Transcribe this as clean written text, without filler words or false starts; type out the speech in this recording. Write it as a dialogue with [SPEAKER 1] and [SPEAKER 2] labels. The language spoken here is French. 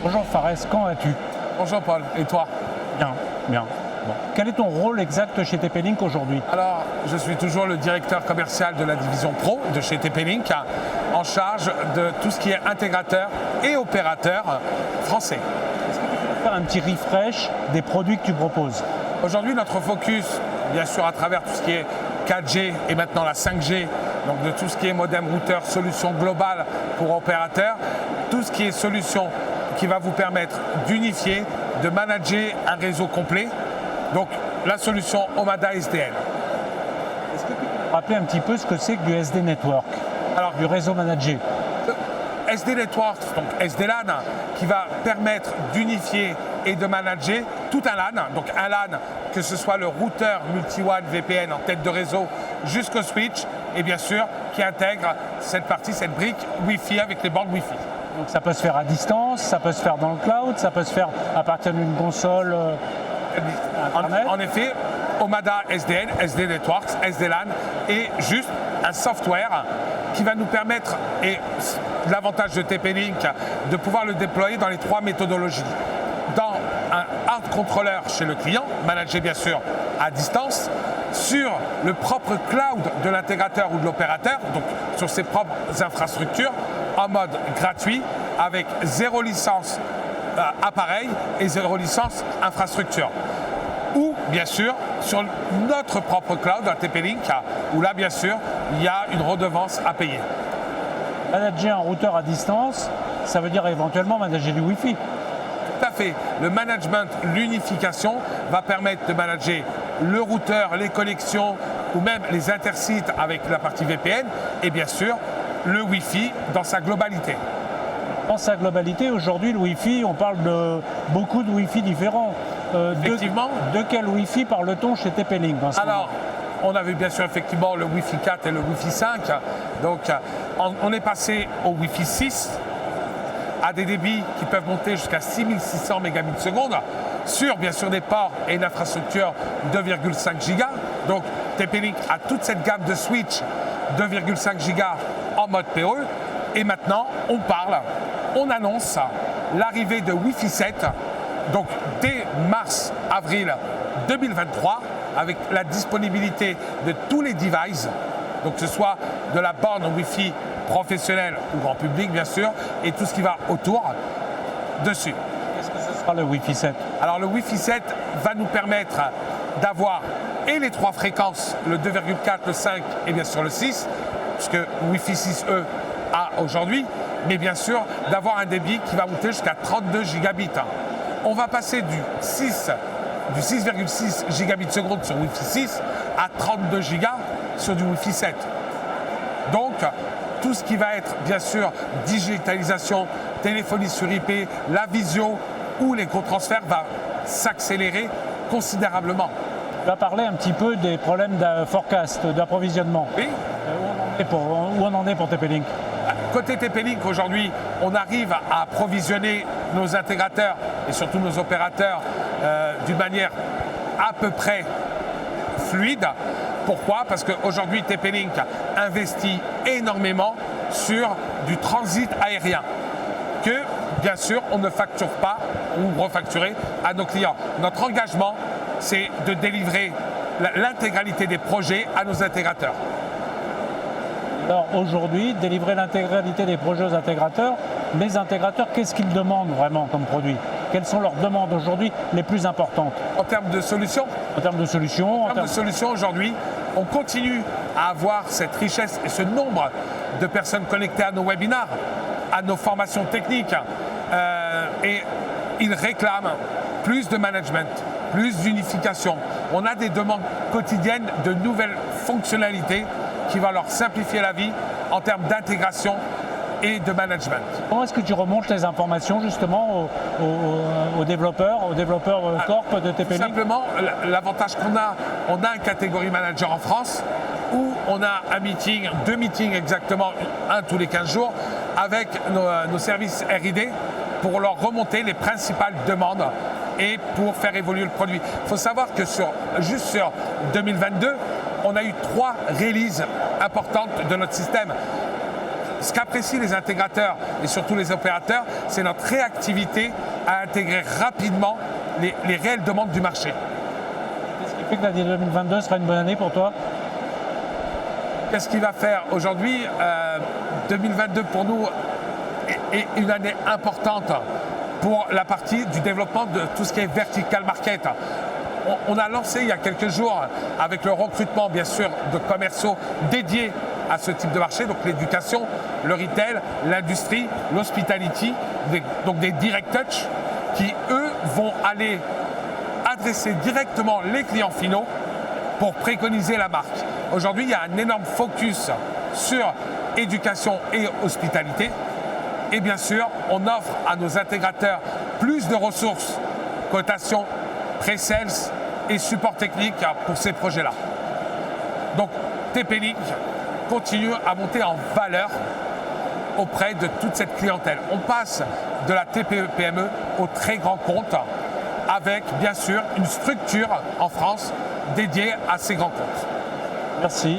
[SPEAKER 1] Bonjour Fares, quand vas-tu?
[SPEAKER 2] Bonjour Paul, et toi?
[SPEAKER 1] Bien, bien. Bon. Quel est ton rôle exact chez TP-Link aujourd'hui?
[SPEAKER 2] Alors, je suis toujours le directeur commercial de la division Pro de chez TP-Link, en charge de tout ce qui est intégrateur et opérateur français.
[SPEAKER 1] Est-ce que tu peux faire un petit refresh des produits que tu proposes?
[SPEAKER 2] Aujourd'hui, notre focus, bien sûr, à travers tout ce qui est 4G et maintenant la 5G, donc de tout ce qui est modem routeur, solution globale pour opérateurs, tout ce qui est solution qui va vous permettre d'unifier, de manager un réseau complet. Donc la solution Omada SDN.
[SPEAKER 1] Est-ce que tu peux rappeler un petit peu ce que c'est que du SD Network, alors du réseau managé?
[SPEAKER 2] SD Network, donc SD-LAN, qui va permettre d'unifier et de manager tout un LAN. Donc un LAN, que ce soit le routeur multi-WAN VPN en tête de réseau jusqu'au switch, et bien sûr qui intègre cette partie, cette brique Wi-Fi avec les bornes Wi-Fi.
[SPEAKER 1] Donc ça peut se faire à distance, ça peut se faire dans le cloud, ça peut se faire à partir d'une console Internet.
[SPEAKER 2] En effet, Omada SDN, SD Networks, SD-LAN est juste un software qui va nous permettre, et l'avantage de TP-Link, de pouvoir le déployer dans les trois méthodologies. Dans un hard controller chez le client, managé bien sûr à distance, sur le propre cloud de l'intégrateur ou de l'opérateur, donc sur ses propres infrastructures, en mode gratuit, avec zéro licence appareil et zéro licence infrastructure. Ou bien sûr sur notre propre cloud, un TP-Link, où là bien sûr il y a une redevance à payer.
[SPEAKER 1] Manager un routeur à distance, ça veut dire éventuellement manager du Wi-Fi.
[SPEAKER 2] Tout à fait. Le management, l'unification va permettre de manager le routeur, les connexions ou même les intersites avec la partie VPN et bien sûr le Wi-Fi dans sa globalité.
[SPEAKER 1] Dans sa globalité, aujourd'hui le Wi-Fi, on parle de beaucoup de Wi-Fi différents.
[SPEAKER 2] Effectivement.
[SPEAKER 1] De quel Wi-Fi parle-t-on chez TP-Link?
[SPEAKER 2] Alors, on avait bien sûr effectivement le Wi-Fi 4 et le Wi-Fi 5. Donc, on est passé au Wi-Fi 6 à des débits qui peuvent monter jusqu'à 6600 mégabits seconde sur bien sûr des ports et une infrastructure 2,5 gigas. Donc, TP-Link a toute cette gamme de switch 2,5 gigas en mode PoE. Et maintenant, on annonce l'arrivée de Wi-Fi 7. Donc dès mars-avril 2023, avec la disponibilité de tous les devices, donc que ce soit de la borne Wi-Fi professionnelle ou grand public bien sûr, et tout ce qui va autour dessus.
[SPEAKER 1] Qu'est-ce que ce sera le Wi-Fi 7?
[SPEAKER 2] Alors le Wi-Fi 7 va nous permettre d'avoir et les trois fréquences, le 2,4, le 5 et bien sûr le 6, puisque Wi-Fi 6E a aujourd'hui, mais bien sûr d'avoir un débit qui va monter jusqu'à 32 gigabits. On va passer du 6,6 gigabits seconde sur Wi-Fi 6 à 32 gigas sur du Wi-Fi 7. Donc, tout ce qui va être, bien sûr, digitalisation, téléphonie sur IP, la visio ou les co-transferts va s'accélérer considérablement.
[SPEAKER 1] Tu vas parler un petit peu des problèmes de forecast, d'approvisionnement.
[SPEAKER 2] Oui.
[SPEAKER 1] Où on en est pour TP-Link?
[SPEAKER 2] Côté TP-Link, aujourd'hui, on arrive à approvisionner nos intégrateurs et surtout nos opérateurs d'une manière à peu près fluide. Pourquoi? Parce qu'aujourd'hui, TP-Link investit énormément sur du transit aérien que, bien sûr, on ne facture pas ou refacturer à nos clients. Notre engagement, c'est de délivrer l'intégralité des projets à nos intégrateurs.
[SPEAKER 1] Alors aujourd'hui, délivrer l'intégralité des projets aux intégrateurs, les intégrateurs, qu'est-ce qu'ils demandent vraiment comme produit? Quelles sont leurs demandes aujourd'hui les plus importantes?
[SPEAKER 2] En termes de solutions?
[SPEAKER 1] En termes de solutions.
[SPEAKER 2] En termes de solutions, aujourd'hui, on continue à avoir cette richesse et ce nombre de personnes connectées à nos webinars, à nos formations techniques. Et ils réclament plus de management, plus d'unification. On a des demandes quotidiennes de nouvelles fonctionnalités qui va leur simplifier la vie en termes d'intégration et de management.
[SPEAKER 1] Comment est-ce que tu remontes les informations justement aux développeurs corp de TP-Link?
[SPEAKER 2] Tout simplement, l'avantage qu'on a, on a un catégorie manager en France où on a un meeting, 2 meetings exactement, un tous les 15 jours, avec nos services R&D pour leur remonter les principales demandes et pour faire évoluer le produit. Il faut savoir que juste sur 2022, on a eu 3 releases importantes de notre système. ce qu'apprécient les intégrateurs et surtout les opérateurs, c'est notre réactivité à intégrer rapidement les réelles demandes du marché.
[SPEAKER 1] Qu'est-ce qui fait que l'année 2022 sera une bonne année pour toi?
[SPEAKER 2] Qu'est-ce qu'il va faire aujourd'hui 2022 pour nous est une année importante pour la partie du développement de tout ce qui est vertical market. On a lancé il y a quelques jours, avec le recrutement bien sûr de commerciaux dédiés à ce type de marché, donc l'éducation, le retail, l'industrie, l'hospitality, donc des direct touch qui eux vont aller adresser directement les clients finaux pour préconiser la marque. Aujourd'hui, il y a un énorme focus sur éducation et hospitalité. Et bien sûr, on offre à nos intégrateurs plus de ressources, cotation, pré-sales et support technique pour ces projets-là. Donc, TP-Link continue à monter en valeur auprès de toute cette clientèle. On passe de la TPE-PME au très grand compte avec, bien sûr, une structure en France dédiée à ces grands comptes.
[SPEAKER 1] Merci.